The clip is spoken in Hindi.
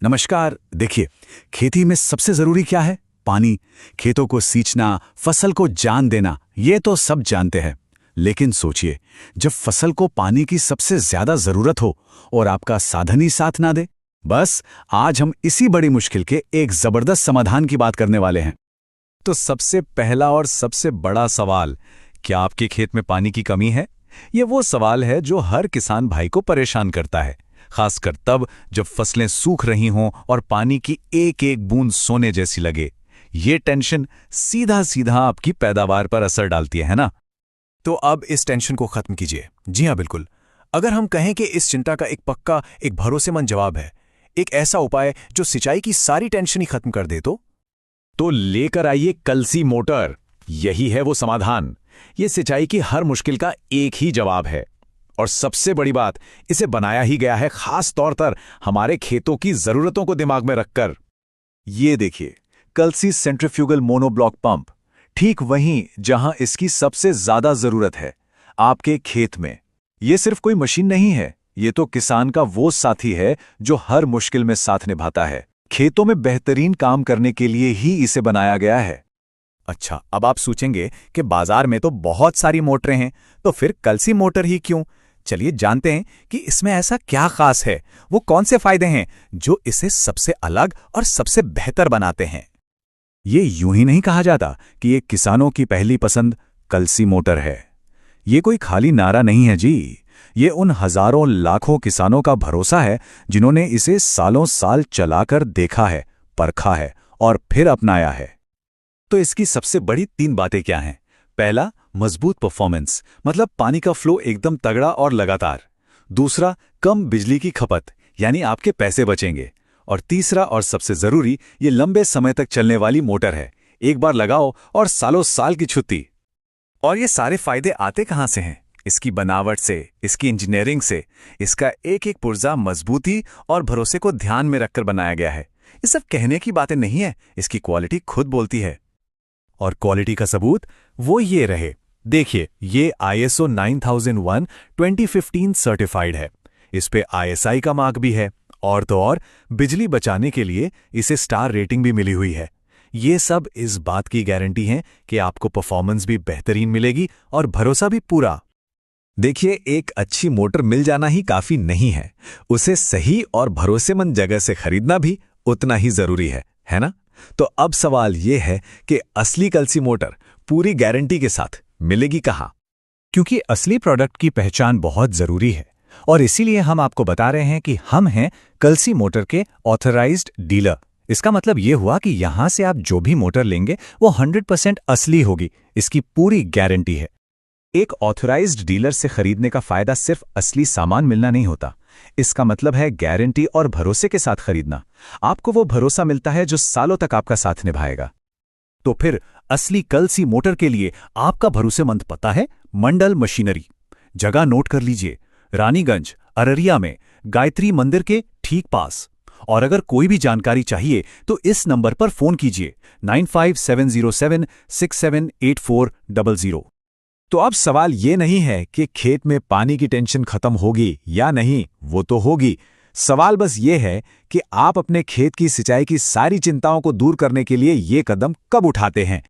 नमस्कार। देखिए, खेती में सबसे जरूरी क्या है? पानी। खेतों को सींचना, फसल को जान देना, ये तो सब जानते हैं। लेकिन सोचिए, जब फसल को पानी की सबसे ज्यादा जरूरत हो और आपका साधन ही साथ ना दे। बस आज हम इसी बड़ी मुश्किल के एक जबरदस्त समाधान की बात करने वाले हैं। तो सबसे पहला और सबसे बड़ा सवाल, क्या आपके खेत में पानी की कमी है? ये वो सवाल है जो हर किसान भाई को परेशान करता है, खासकर तब जब फसलें सूख रही हों और पानी की एक एक बूंद सोने जैसी लगे। ये टेंशन सीधा सीधा आपकी पैदावार पर असर डालती है ना? तो अब इस टेंशन को खत्म कीजिए। जी हाँ, बिल्कुल। अगर हम कहें कि इस चिंता का एक पक्का, एक भरोसेमंद जवाब है, एक ऐसा उपाय जो सिंचाई की सारी टेंशन ही खत्म कर दे, तो लेकर आइए कलसी मोटर। यही है वो समाधान। ये सिंचाई की हर मुश्किल का एक ही जवाब है। और सबसे बड़ी बात, इसे बनाया ही गया है खास तौर पर हमारे खेतों की जरूरतों को दिमाग में रखकर। ये देखिए, कलसी सेंट्रीफ्यूगल मोनोब्लॉक पंप, ठीक वहीं जहां इसकी सबसे ज्यादा जरूरत है, आपके खेत में। ये सिर्फ कोई मशीन नहीं है, ये तो किसान का वो साथी है जो हर मुश्किल में साथ निभाता है। खेतों में बेहतरीन काम करने के लिए ही इसे बनाया गया है। अच्छा, अब आप सोचेंगे कि बाजार में तो बहुत सारी मोटरें हैं, तो फिर कलसी मोटर ही क्यों? चलिए जानते हैं कि इसमें ऐसा क्या खास है, वो कौन से फायदे हैं जो इसे सबसे अलग और सबसे बेहतर बनाते हैं। ये यूं ही नहीं कहा जाता कि ये किसानों की पहली पसंद कलसी मोटर है। ये कोई खाली नारा नहीं है जी। ये उन हजारों लाखों किसानों का भरोसा है जिन्होंने इसे सालों साल चलाकर देखा है, परखा है और फिर अपनाया है। तो इसकी सबसे बड़ी 3 बातें क्या हैं? पहला, मजबूत परफॉर्मेंस, मतलब पानी का फ्लो एकदम तगड़ा और लगातार। दूसरा, कम बिजली की खपत, यानी आपके पैसे बचेंगे। और तीसरा और सबसे जरूरी, ये लंबे समय तक चलने वाली मोटर है। एक बार लगाओ और सालों साल की छुट्टी। और ये सारे फायदे आते कहां से हैं? इसकी बनावट से, इसकी इंजीनियरिंग से। इसका एक एक पुर्जा मजबूती और भरोसे को ध्यान में रखकर बनाया गया है। ये सब कहने की बातें नहीं है, इसकी क्वालिटी खुद बोलती है। और क्वालिटी का सबूत वो ये रहे। देखिए, ये ISO 9001 2015 सर्टिफाइड है। इस पे ISI का मार्क भी है। और तो और, बिजली बचाने के लिए इसे स्टार रेटिंग भी मिली हुई है। ये सब इस बात की गारंटी है कि आपको परफॉर्मेंस भी बेहतरीन मिलेगी और भरोसा भी पूरा। देखिए, एक अच्छी मोटर मिल जाना ही काफी नहीं है, उसे सही और भरोसेमंद जगह से खरीदना भी उतना ही जरूरी है ना? तो अब सवाल यह है कि असली कलसी मोटर पूरी गारंटी के साथ मिलेगी कहां? क्योंकि असली प्रोडक्ट की पहचान बहुत जरूरी है और इसीलिए हम आपको बता रहे हैं कि हम हैं कलसी मोटर के ऑथराइज्ड डीलर। इसका मतलब ये हुआ कि यहां से आप जो भी मोटर लेंगे वो 100% असली होगी, इसकी पूरी गारंटी है। एक ऑथराइज्ड डीलर से खरीदने का फायदा सिर्फ असली सामान मिलना नहीं होता, इसका मतलब है गारंटी और भरोसे के साथ खरीदना। आपको वो भरोसा मिलता है जो सालों तक आपका साथ निभाएगा। तो फिर असली कलसी मोटर के लिए आपका भरोसेमंद पता है मंडल मशीनरी। जगह नोट कर लीजिए, रानीगंज, अररिया में, गायत्री मंदिर के ठीक पास। और अगर कोई भी जानकारी चाहिए तो इस नंबर पर फोन कीजिए 957076784000। तो अब सवाल ये नहीं है कि खेत में पानी की टेंशन खत्म होगी या नहीं, वो तो होगी। सवाल बस ये है कि आप अपने खेत की सिंचाई की सारी चिंताओं को दूर करने के लिए ये कदम कब उठाते हैं।